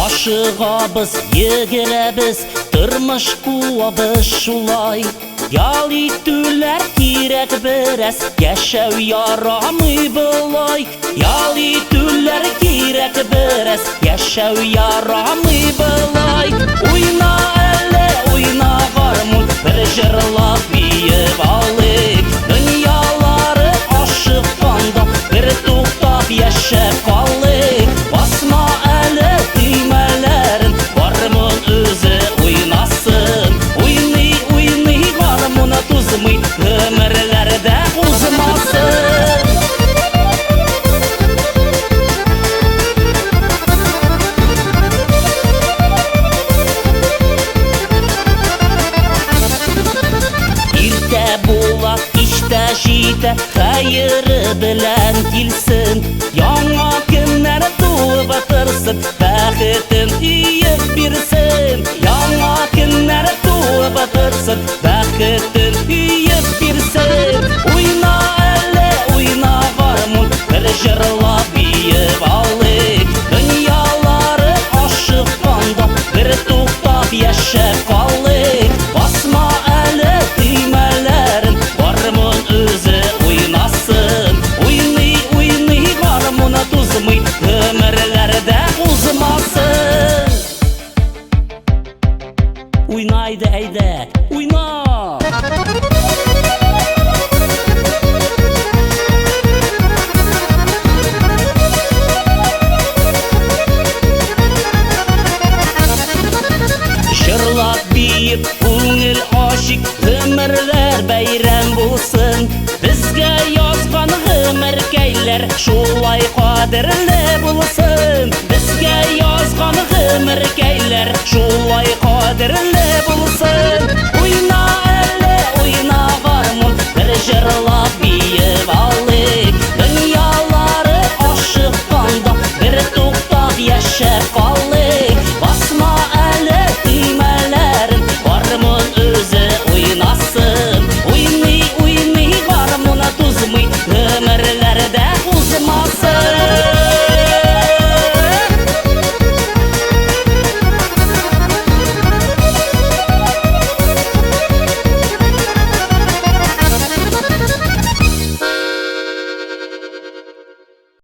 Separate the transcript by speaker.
Speaker 1: Ашығабыз, егіләбіз, тұрмыш қуабыз шулай. Ял итүләр кирәк бірәс, яшәү ярамый былай. Ял итүләр кирәк бірәс, яшәү ярамый былай. Уйна әле, уйна гармун, бір жырлап бейіп алык. Дөньялары ашыққанда, бір туқтап яшәп қалык. Басма әле түймәләрен, гармун өзі уйнасын. Уйный, уйный, гармуна тузмый, өмірләрдә узмасын. Иртә була, кичтә җитә, хәйры белән килсен. Яңа көннәр туып тырсын, бәхетен өйеп бирсен. Яңа көннәр туып тырсын, бәхетен өйеп бирсен. Уйна әле, уйна гармун, бір жырлап бейіп алык. Дөньялары ашыққанда, бір туктап яшәп қалык. Басма әле түймәләрен, гармун өзі уйнасын. Уйный, уйный, гармуна тузмый, өмірләрдә узмасын. Уйнайды әйдә, уйна! Жырлап бейіп, күңіл ашик, өмірләр бәйрәм булсын. Безгә язган гомеркәйләр шулай кадерле булсын. Безгә язган гомеркәйләр шулай